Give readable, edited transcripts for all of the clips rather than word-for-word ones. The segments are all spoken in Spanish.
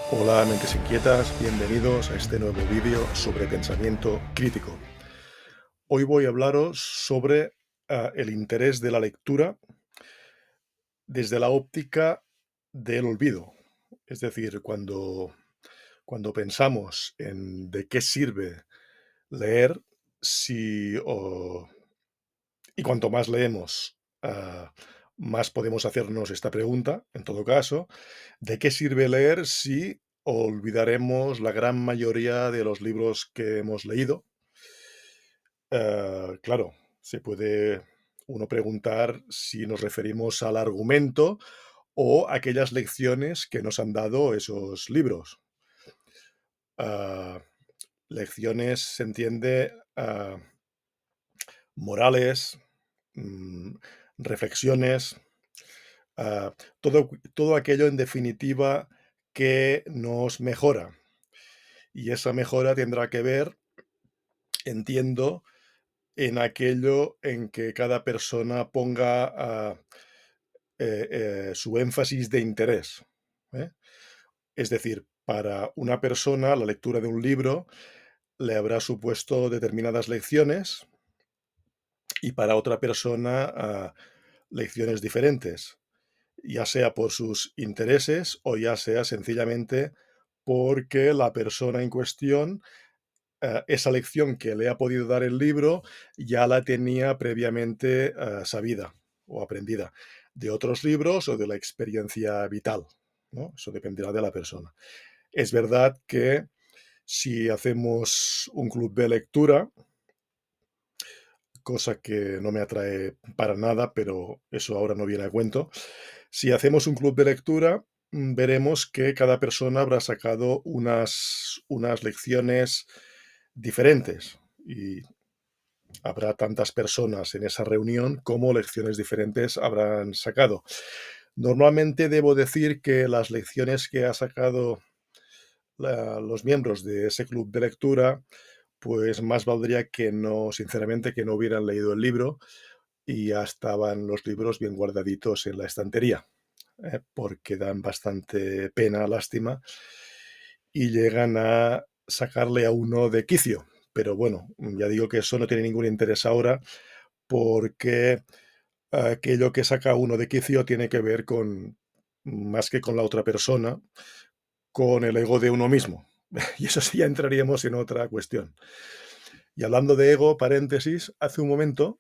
Hola, mentes inquietas, bienvenidos a este nuevo vídeo sobre pensamiento crítico. Hoy voy a hablaros sobre el interés de la lectura desde la óptica del olvido. Es decir, cuando pensamos en de qué sirve leer, si, y cuanto más leemos, más podemos hacernos esta pregunta, en todo caso, ¿de qué sirve leer si olvidaremos la gran mayoría de los libros que hemos leído? Claro, se puede uno preguntar si nos referimos al argumento o a aquellas lecciones que nos han dado esos libros. Ah, Lecciones se entiende morales, mm, reflexiones, ah, todo aquello en definitiva que nos mejora. Y esa mejora tendrá que ver, entiendo, en aquello en que cada persona ponga su énfasis de interés. ¿Eh? Es decir, para una persona la lectura de un libro le habrá supuesto determinadas lecciones y para otra persona lecciones diferentes, ya sea por sus intereses o ya sea sencillamente porque la persona en cuestión, esa lección que le ha podido dar el libro ya la tenía previamente sabida o aprendida de otros libros o de la experiencia vital, ¿no? Eso dependerá de la persona. Es verdad que si hacemos un club de lectura, cosa que no me atrae para nada, pero eso ahora no viene a cuento. Si hacemos un club de lectura, veremos que cada persona habrá sacado unas lecciones diferentes y habrá tantas personas en esa reunión como lecciones diferentes habrán sacado. Normalmente debo decir que las lecciones que ha sacado los miembros de ese club de lectura, pues más valdría que no, sinceramente, que no hubieran leído el libro y ya estaban los libros bien guardaditos en la estantería, porque dan bastante pena, lástima, y llegan a sacarle a uno de quicio. Pero bueno, ya digo que eso no tiene ningún interés ahora, porque aquello que saca a uno de quicio tiene que ver con, más que con la otra persona, con el ego de uno mismo. Y eso sí ya entraríamos en otra cuestión. Y hablando de ego, paréntesis, hace un momento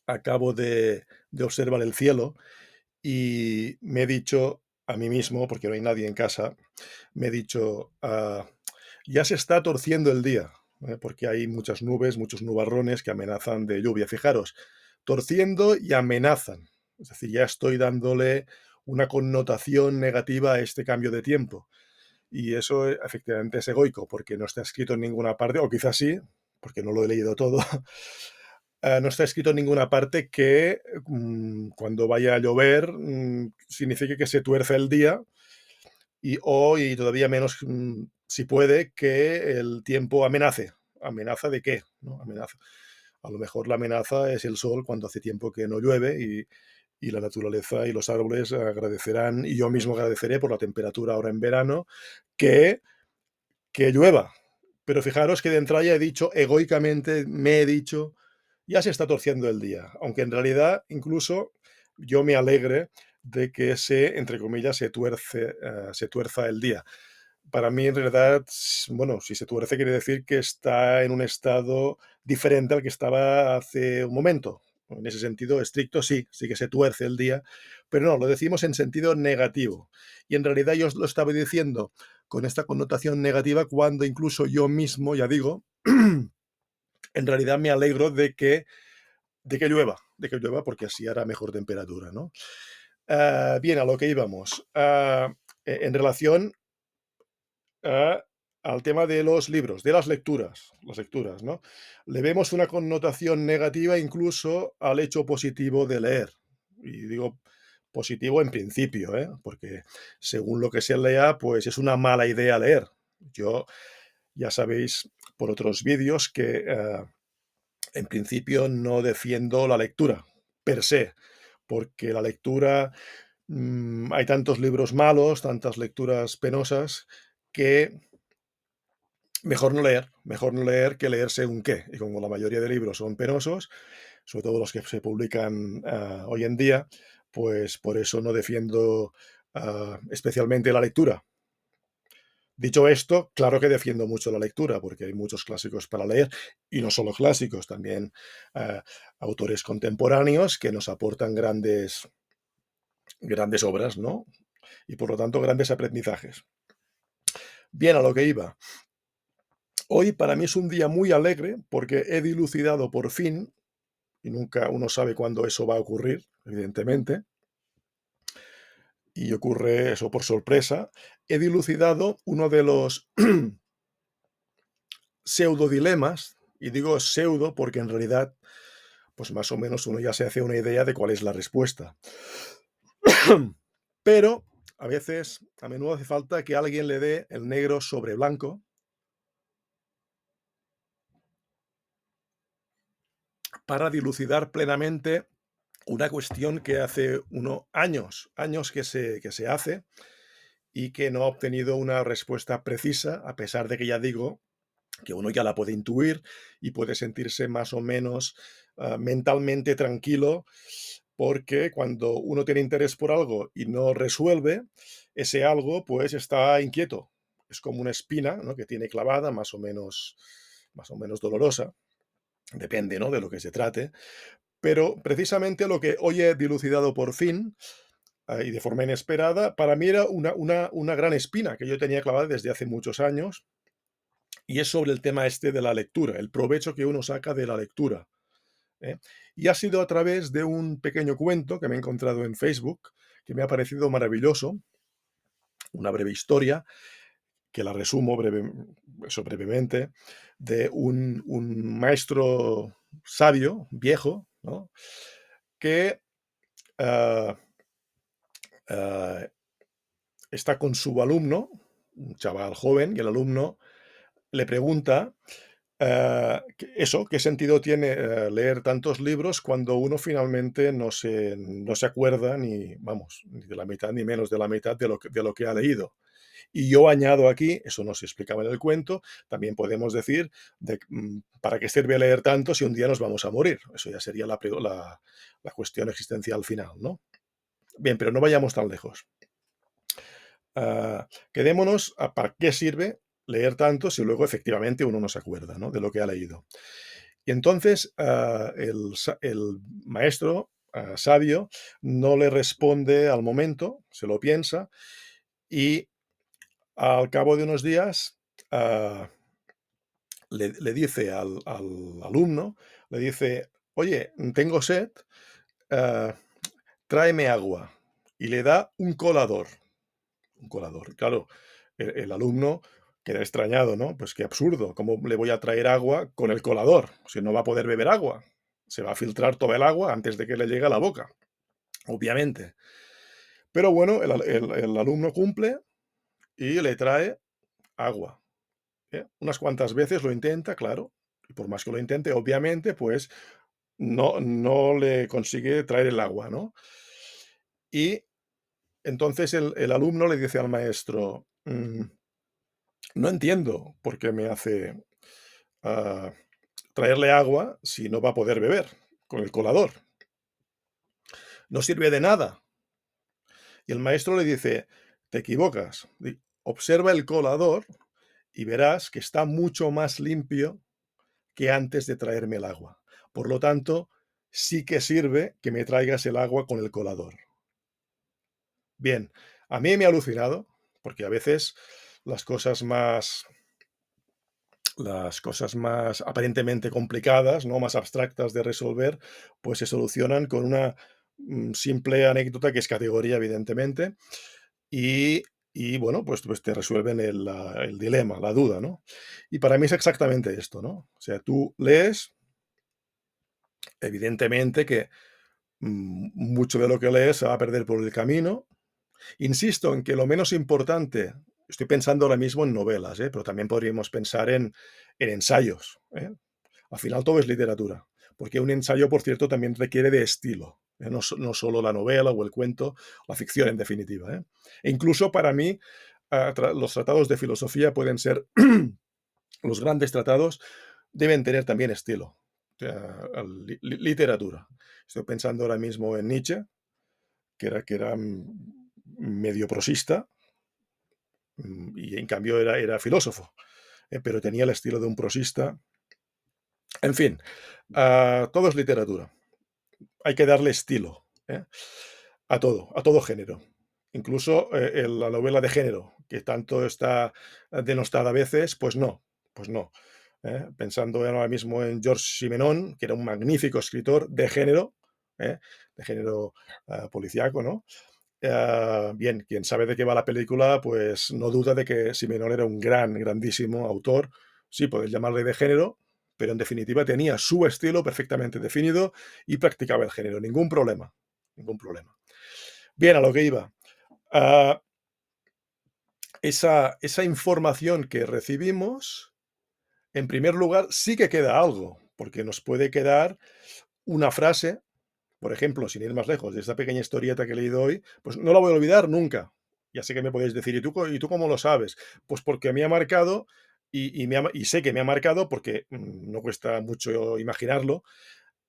acabo de observar el cielo y me he dicho a mí mismo, porque no hay nadie en casa, me he dicho, ya se está torciendo el día, porque hay muchas nubes, muchos nubarrones que amenazan de lluvia. Fijaros, torciendo y amenazan. Es decir, ya estoy dándole una connotación negativa a este cambio de tiempo. Y eso efectivamente es egoico, porque no está escrito en ninguna parte, o quizás sí, porque no lo he leído todo. No está escrito en ninguna parte que cuando vaya a llover signifique que se tuerce el día y todavía menos, si puede, que el tiempo amenace. ¿Amenaza de qué? ¿No? Amenaza. A lo mejor la amenaza es el sol cuando hace tiempo que no llueve y la naturaleza y los árboles agradecerán, y yo mismo agradeceré por la temperatura ahora en verano, que, que llueva. Pero fijaros que de entrada ya he dicho, egoicamente me he dicho, ya se está torciendo el día, aunque en realidad incluso yo me alegre de que entre comillas, se tuerza el día. Para mí, en realidad, bueno, si se tuerce quiere decir que está en un estado diferente al que estaba hace un momento. En ese sentido estricto, sí, sí que se tuerce el día, pero no, lo decimos en sentido negativo. Y en realidad yo os lo estaba diciendo con esta connotación negativa cuando incluso yo mismo, ya digo, en realidad me alegro de que llueva porque así hará mejor temperatura, ¿no? Bien, a lo que íbamos. En relación a- al tema de los libros, de las lecturas, ¿no? Le vemos una connotación negativa incluso al hecho positivo de leer. Y digo positivo en principio, ¿eh? Porque según lo que se lea, pues es una mala idea leer. Yo ya sabéis por otros vídeos que en principio no defiendo la lectura per se, porque la lectura hay tantos libros malos, tantas lecturas penosas, que mejor no leer que leer según qué. Y como la mayoría de libros son penosos, sobre todo los que se publican hoy en día, pues por eso no defiendo especialmente la lectura. Dicho esto, claro que defiendo mucho la lectura, porque hay muchos clásicos para leer, y no solo clásicos, también ah, autores contemporáneos que nos aportan grandes obras, ¿no? Y por lo tanto, grandes aprendizajes. Bien, a lo que iba. Hoy para mí es un día muy alegre porque he dilucidado por fin, y nunca uno sabe cuándo eso va a ocurrir, evidentemente, y ocurre eso por sorpresa, he dilucidado uno de los pseudodilemas, y digo pseudo porque en realidad, pues más o menos uno ya se hace una idea de cuál es la respuesta. Pero a veces, a menudo hace falta que alguien le dé el negro sobre blanco para dilucidar plenamente una cuestión que hace años que se hace y que no ha obtenido una respuesta precisa, a pesar de que ya digo que uno ya la puede intuir y puede sentirse más o menos mentalmente tranquilo, porque cuando uno tiene interés por algo y no resuelve, ese algo pues está inquieto. Es como una espina, ¿no?, que tiene clavada, más o menos dolorosa, depende, ¿no?, de lo que se trate, pero precisamente lo que hoy he dilucidado por fin, y de forma inesperada, para mí era una gran espina que yo tenía clavada desde hace muchos años, y es sobre el tema este de la lectura, el provecho que uno saca de la lectura, ¿eh? Y ha sido a través de un pequeño cuento que me he encontrado en Facebook, que me ha parecido maravilloso, una breve historia, que la resumo brevemente, de un maestro sabio, viejo, ¿no?, que ah, ah, está con su alumno, un chaval joven, y el alumno le pregunta, ¿qué sentido tiene leer tantos libros cuando uno finalmente no se acuerda ni, vamos, ni de la mitad ni menos de la mitad de lo que ha leído? Y yo añado aquí, eso no se explicaba en el cuento, también podemos decir para qué sirve leer tanto si un día nos vamos a morir. Eso ya sería la cuestión existencial final, ¿no? Bien, pero no vayamos tan lejos. Quedémonos a para qué sirve leer tanto si luego efectivamente uno no se acuerda, ¿no?, de lo que ha leído. Y entonces el maestro sabio no le responde al momento, se lo piensa y al cabo de unos días le dice al alumno, le dice, oye, tengo sed, ah, tráeme agua. Y le da un colador. Un colador. Claro, el alumno queda extrañado, ¿no? Pues qué absurdo, ¿cómo le voy a traer agua con el colador? Si no va a poder beber agua. Se va a filtrar toda el agua antes de que le llegue a la boca, obviamente. Pero bueno, el alumno cumple y le trae agua, ¿eh? Unas cuantas veces lo intenta, claro, y por más que lo intente, obviamente, pues no le consigue traer el agua, ¿no? Y entonces el alumno le dice al maestro, no entiendo por qué me hace ah, traerle agua si no va a poder beber con el colador. No sirve de nada. Y el maestro le dice, te equivocas. Observa el colador y verás que está mucho más limpio que antes de traerme el agua. Por lo tanto, sí que sirve que me traigas el agua con el colador. Bien, a mí me ha alucinado, porque a veces las cosas más las cosas más aparentemente complicadas, ¿no?, más abstractas de resolver, pues se solucionan con una simple anécdota que es categoría, evidentemente, y, bueno, pues te resuelven el dilema, la duda, ¿no? Y para mí es exactamente esto, ¿no? O sea, tú lees, evidentemente que mucho de lo que lees se va a perder por el camino. Insisto en que lo menos importante, estoy pensando ahora mismo en novelas, pero también podríamos pensar en ensayos, ¿eh? Al final todo es literatura, porque un ensayo, por cierto, también requiere de estilo. no solo la novela o el cuento, la ficción en definitiva, ¿eh? E incluso para mí, los tratados de filosofía pueden ser, los grandes tratados deben tener también estilo, o sea, literatura. Estoy pensando ahora mismo en Nietzsche, que era medio prosista, y en cambio era filósofo, pero tenía el estilo de un prosista. En fin, todo es literatura. Hay que darle estilo, a todo género. Incluso, la novela de género, que tanto está denostada a veces, pues no, Pensando ahora mismo en Georges Simenon, que era un magnífico escritor ¿eh? De género, policíaco, ¿no? Bien, quien sabe de qué va la película, pues no duda de que Simenon era un grandísimo autor. Sí, podéis llamarle de género, pero en definitiva tenía su estilo perfectamente definido y practicaba el género. Ningún problema, ningún problema. Bien, a lo que iba. Ah, esa información que recibimos, en primer lugar, sí que queda algo, porque nos puede quedar una frase. Por ejemplo, sin ir más lejos, de esta pequeña historieta que he leído hoy, pues no la voy a olvidar nunca. Ya sé que me podéis decir: ¿y tú cómo lo sabes? Pues porque me ha marcado y sé que me ha marcado porque, no cuesta mucho imaginarlo,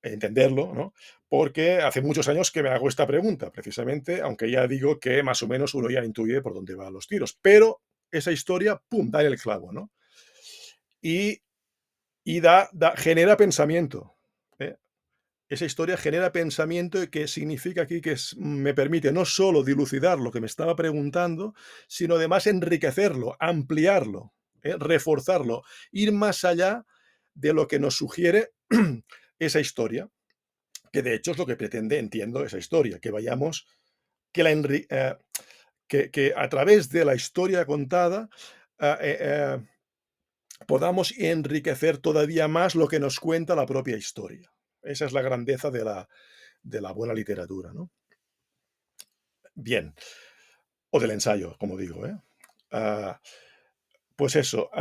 entenderlo, ¿no? Porque hace muchos años que me hago esta pregunta, precisamente, aunque ya digo que más o menos uno ya intuye por dónde van los tiros, pero esa historia, pum, da en el clavo, ¿no? Y genera pensamiento, ¿eh? Esa historia genera pensamiento, y que significa aquí que me permite no solo dilucidar lo que me estaba preguntando, sino además enriquecerlo, ampliarlo, reforzarlo, ir más allá de lo que nos sugiere esa historia, que de hecho es lo que pretende, entiendo, esa historia, que vayamos, que, que a través de la historia contada ah, eh, eh, podamos enriquecer todavía más lo que nos cuenta la propia historia. Esa es la grandeza de la buena literatura, ¿no? Bien, o del ensayo, como digo, ¿eh? Ah, pues eso,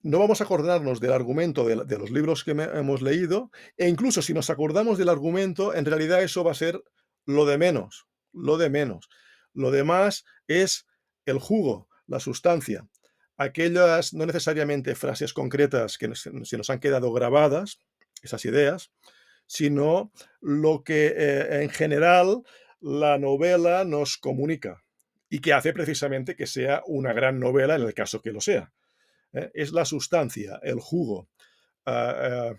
no vamos a acordarnos del argumento de los libros que hemos leído, e incluso si nos acordamos del argumento, en realidad eso va a ser lo de menos, lo de menos. Lo demás es el jugo, la sustancia. Aquellas, no necesariamente frases concretas que se nos han quedado grabadas, esas ideas, sino lo que en general la novela nos comunica y que hace precisamente que sea una gran novela en el caso que lo sea. Es la sustancia, el jugo, ah,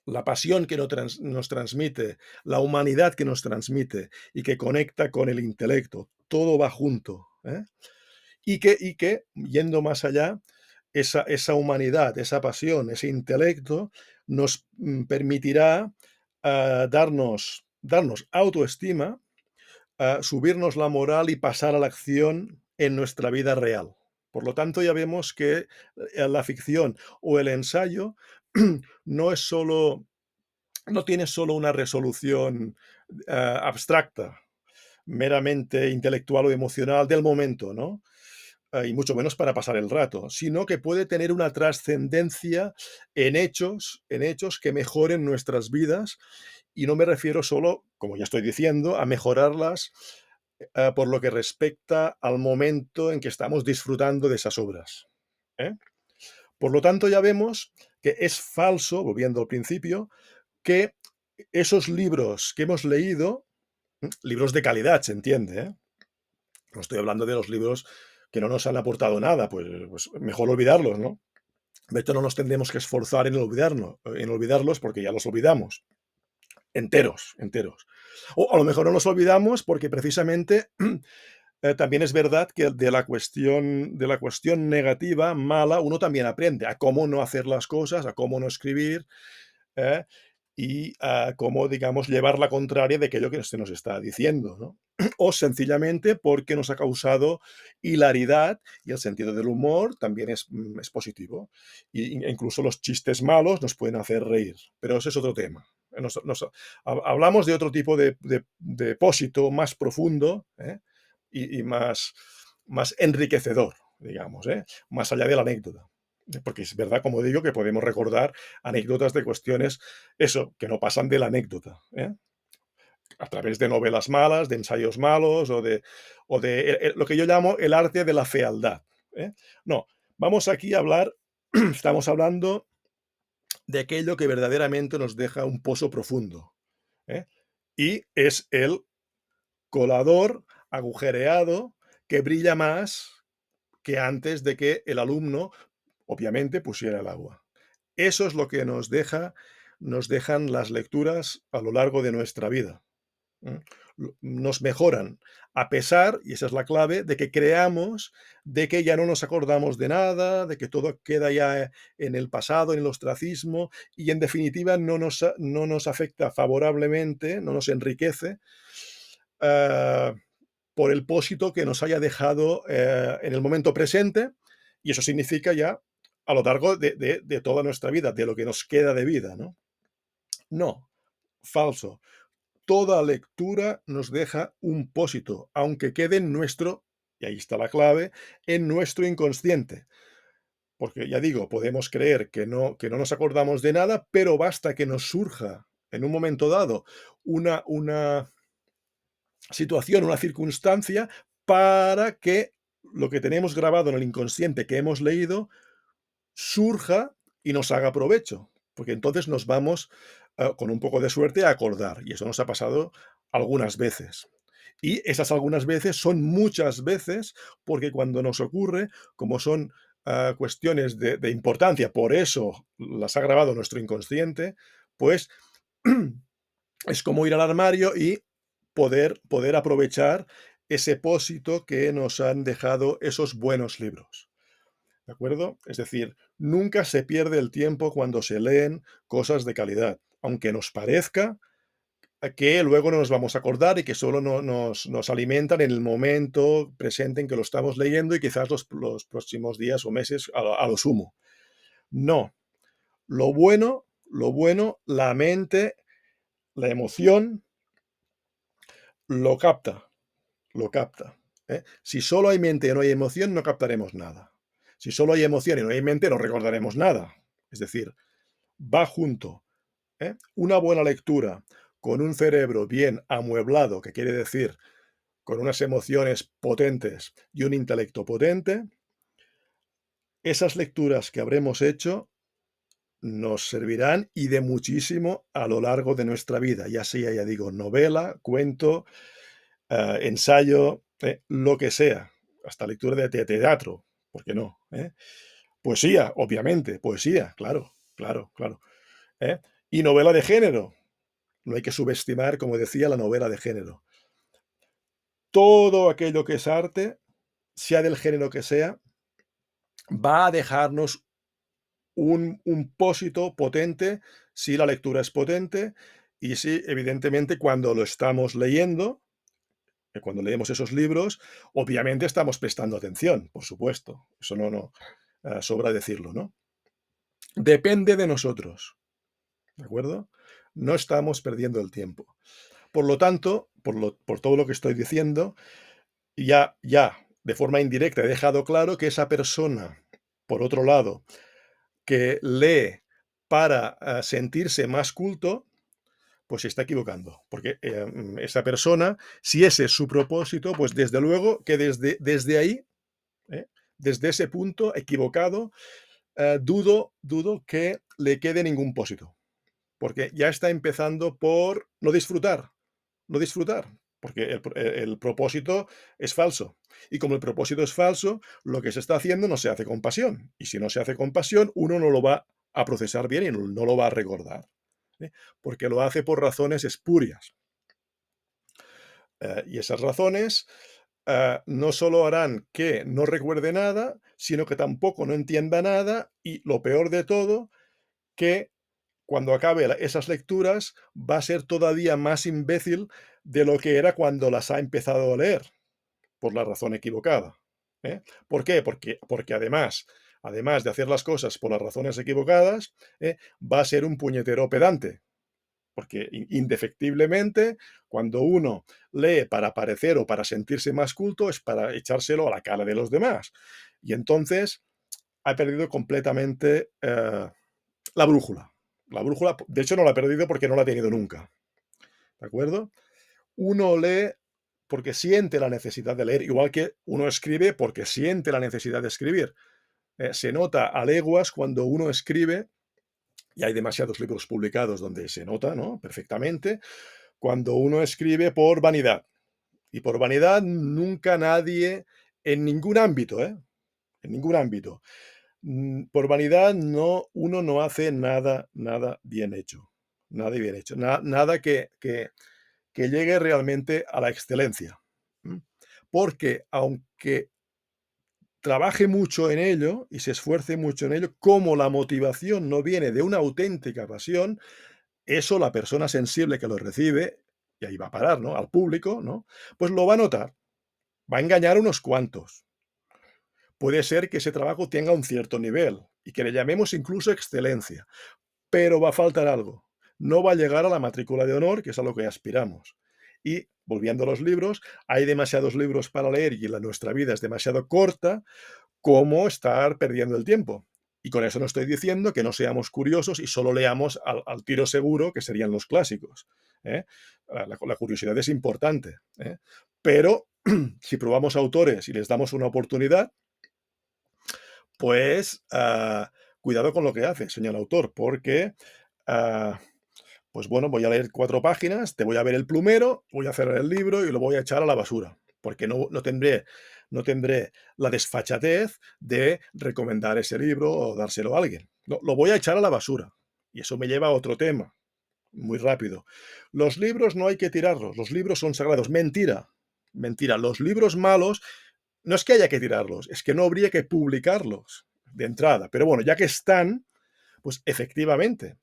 la pasión que nos transmite, la humanidad que nos transmite y que conecta con el intelecto. Todo va junto. Yendo más allá, esa humanidad, esa pasión, ese intelecto nos permitirá darnos autoestima, subirnos la moral y pasar a la acción en nuestra vida real. Por lo tanto, ya vemos que la ficción o el ensayo no es solo, no tiene solo una resolución abstracta, meramente intelectual o emocional del momento, ¿no? Y mucho menos para pasar el rato, sino que puede tener una trascendencia en hechos que mejoren nuestras vidas, y no me refiero solo, como ya estoy diciendo, a mejorarlas por lo que respecta al momento en que estamos disfrutando de esas obras. ¿Eh? Por lo tanto, ya vemos que es falso, volviendo al principio, que esos libros que hemos leído, libros de calidad, se entiende, no estoy hablando de los libros que no nos han aportado nada, pues mejor olvidarlos, ¿no? De hecho, no nos tendremos que esforzar en olvidarlos porque ya los olvidamos, enteros, enteros. O a lo mejor no los olvidamos porque precisamente también es verdad que de la cuestión negativa, mala, uno también aprende a cómo no hacer las cosas, a cómo no escribir, ¿eh? Y a cómo, digamos, llevar la contraria de aquello que se nos está diciendo, ¿no? O sencillamente porque nos ha causado hilaridad, y el sentido del humor también es positivo. Incluso los chistes malos nos pueden hacer reír, pero ese es otro tema. Hablamos de otro tipo de depósito más profundo, y más enriquecedor, digamos, más allá de la anécdota. Porque es verdad, como digo, que podemos recordar anécdotas de cuestiones, eso, que no pasan de la anécdota, a través de novelas malas, de ensayos malos o de lo que yo llamo el arte de la fealdad, ¿eh? No, vamos aquí a hablar, estamos hablando de aquello que verdaderamente nos deja un pozo profundo, ¿eh? Y es el colador agujereado que brilla más que antes de que el alumno, obviamente, pusiera el agua. Eso es lo que nos dejan las lecturas a lo largo de nuestra vida. ¿Mm? Nos mejoran, a pesar, y esa es la clave, de que creamos de que ya no nos acordamos de nada, de que todo queda ya en el pasado, en el ostracismo, y en definitiva no nos afecta favorablemente, no nos enriquece, eh, por el pósito que nos haya dejado en el momento presente, y eso significa ya a lo largo de toda nuestra vida, de lo que nos queda de vida, ¿no? No, falso. Toda lectura nos deja un pósito, aunque quede en nuestro, y ahí está la clave, en nuestro inconsciente. Porque ya digo, podemos creer que no nos acordamos de nada, pero basta que nos surja en un momento dado una situación, una circunstancia, para que lo que tenemos grabado en el inconsciente que hemos leído surja y nos haga provecho, porque entonces nos vamos, con un poco de suerte, a acordar, y eso nos ha pasado algunas veces. Y esas algunas veces son muchas veces, porque cuando nos ocurre, como son, cuestiones de importancia, por eso las ha grabado nuestro inconsciente, pues es como ir al armario y poder aprovechar ese pósito que nos han dejado esos buenos libros. ¿De acuerdo? Es decir, nunca se pierde el tiempo cuando se leen cosas de calidad, aunque nos parezca que luego no nos vamos a acordar y que solo nos alimentan en el momento presente en que lo estamos leyendo y quizás los próximos días o meses a lo sumo. No, lo bueno, la mente, la emoción, lo capta, lo capta, ¿eh? Si solo hay mente y no hay emoción, no captaremos nada. Si solo hay emoción y no hay mente, no recordaremos nada. Es decir, va junto, ¿eh? Una buena lectura con un cerebro bien amueblado, que quiere decir con unas emociones potentes y un intelecto potente, esas lecturas que habremos hecho nos servirán y de muchísimo a lo largo de nuestra vida, ya sea, ya digo, novela, cuento, ensayo, lo que sea, hasta lectura de teatro, ¿por qué no? Poesía, obviamente, poesía, claro, claro, claro. ¿Eh? Y novela de género, no hay que subestimar, como decía, la novela de género. Todo aquello que es arte, sea del género que sea, va a dejarnos un pósito potente si la lectura es potente y si, evidentemente, cuando lo estamos leyendo, cuando leemos esos libros, obviamente estamos prestando atención, por supuesto. Eso sobra decirlo, ¿no? Depende de nosotros, ¿de acuerdo? No estamos perdiendo el tiempo. Por lo tanto, por todo lo que estoy diciendo, ya de forma indirecta he dejado claro que esa persona, por otro lado, que lee para, sentirse más culto, pues se está equivocando, porque, esa persona, si ese es su propósito, pues desde luego que desde ahí, ¿eh? Desde ese punto equivocado, dudo que le quede ningún pósito, porque ya está empezando por no disfrutar. No disfrutar, porque el propósito es falso. Y como el propósito es falso, lo que se está haciendo no se hace con pasión. Y si no se hace con pasión, uno no lo va a procesar bien y no lo va a recordar, ¿eh? Porque lo hace por razones espurias. Y esas razones, no solo harán que no recuerde nada, sino que tampoco no entienda nada y, lo peor de todo, que cuando acabe esas lecturas va a ser todavía más imbécil de lo que era cuando las ha empezado a leer, por la razón equivocada, ¿eh? ¿Por qué? Porque además de hacer las cosas por las razones equivocadas, va a ser un puñetero pedante, porque indefectiblemente cuando uno lee para parecer o para sentirse más culto es para echárselo a la cara de los demás. Y entonces ha perdido completamente la brújula. La brújula, de hecho, no la ha perdido porque no la ha tenido nunca. ¿De acuerdo? Uno lee porque siente la necesidad de leer, igual que uno escribe porque siente la necesidad de escribir. Se nota a leguas cuando uno escribe, y hay demasiados libros publicados donde se nota, ¿no?, perfectamente, cuando uno escribe por vanidad. Y por vanidad nunca nadie, en ningún ámbito, en ningún ámbito, por vanidad uno no hace nada bien hecho, nada bien hecho, nada que llegue realmente a la excelencia, ¿m? Porque aunque trabaje mucho en ello y se esfuerce mucho en ello, como la motivación no viene de una auténtica pasión, eso la persona sensible que lo recibe, y ahí va a parar, ¿no?, al público, ¿no?, pues lo va a notar, va a engañar a unos cuantos. Puede ser que ese trabajo tenga un cierto nivel y que le llamemos incluso excelencia, pero va a faltar algo. No va a llegar a la matrícula de honor, que es a lo que aspiramos. Y, volviendo a los libros, hay demasiados libros para leer y nuestra vida es demasiado corta como estar perdiendo el tiempo. Y con eso no estoy diciendo que no seamos curiosos y solo leamos al tiro seguro, que serían los clásicos, ¿eh? La curiosidad es importante, ¿eh? Pero si probamos autores y les damos una oportunidad, pues, cuidado con lo que hace, señor autor, porque, ah, pues bueno, voy a leer 4 páginas, te voy a ver el plumero, voy a cerrar el libro y lo voy a echar a la basura, porque no tendré la desfachatez de recomendar ese libro o dárselo a alguien. No, lo voy a echar a la basura. Y eso me lleva a otro tema, muy rápido. Los libros no hay que tirarlos, los libros son sagrados. Mentira, mentira. Los libros malos no es que haya que tirarlos, es que no habría que publicarlos de entrada. Pero bueno, ya que están, pues efectivamente,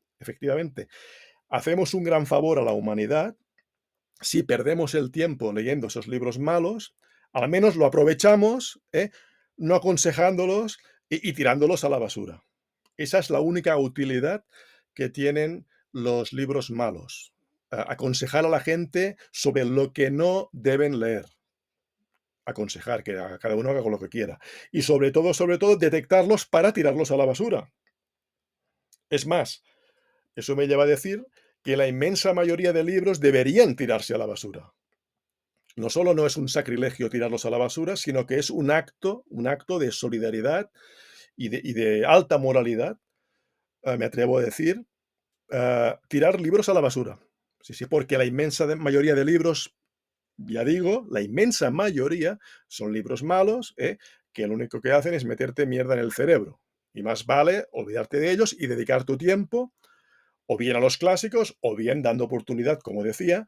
hacemos un gran favor a la humanidad si perdemos el tiempo leyendo esos libros malos, al menos lo aprovechamos, no aconsejándolos y tirándolos a la basura. Esa es la única utilidad que tienen los libros malos. Aconsejar a la gente sobre lo que no deben leer. Aconsejar que cada uno haga con lo que quiera. Y sobre todo, detectarlos para tirarlos a la basura. Es más, eso me lleva a decir que la inmensa mayoría de libros deberían tirarse a la basura. No solo no es un sacrilegio tirarlos a la basura, sino que es un acto de solidaridad y de alta moralidad, me atrevo a decir, tirar libros a la basura. Sí, sí, porque la inmensa mayoría de libros, ya digo, la inmensa mayoría son libros malos, que lo único que hacen es meterte mierda en el cerebro. Y más vale olvidarte de ellos y dedicar tu tiempo o bien a los clásicos, o bien dando oportunidad, como decía,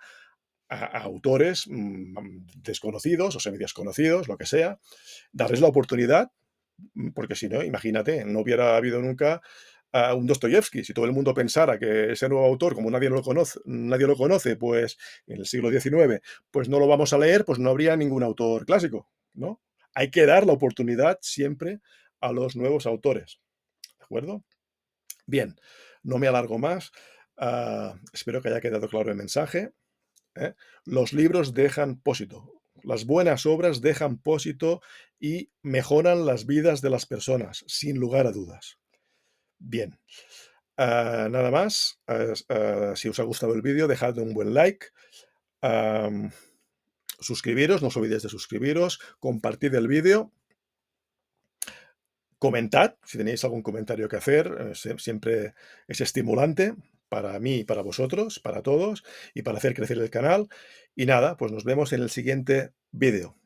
a autores desconocidos o semidesconocidos, lo que sea, darles la oportunidad, porque si no, imagínate, no hubiera habido nunca a un Dostoyevsky. Si todo el mundo pensara que ese nuevo autor, como nadie lo conoce, pues en el siglo XIX, pues no lo vamos a leer, pues no habría ningún autor clásico, ¿no? Hay que dar la oportunidad siempre a los nuevos autores, ¿de acuerdo? Bien, no me alargo más. Espero que haya quedado claro el mensaje, ¿eh? Los libros dejan pósito. Las buenas obras dejan pósito y mejoran las vidas de las personas, sin lugar a dudas. Bien, nada más. Si os ha gustado el vídeo, dejadme un buen like. am, Suscribiros, no os olvidéis de suscribiros, compartid el vídeo. Comentad, si tenéis algún comentario que hacer, siempre es estimulante para mí, para vosotros, para todos, y para hacer crecer el canal. Y nada, pues nos vemos en el siguiente vídeo.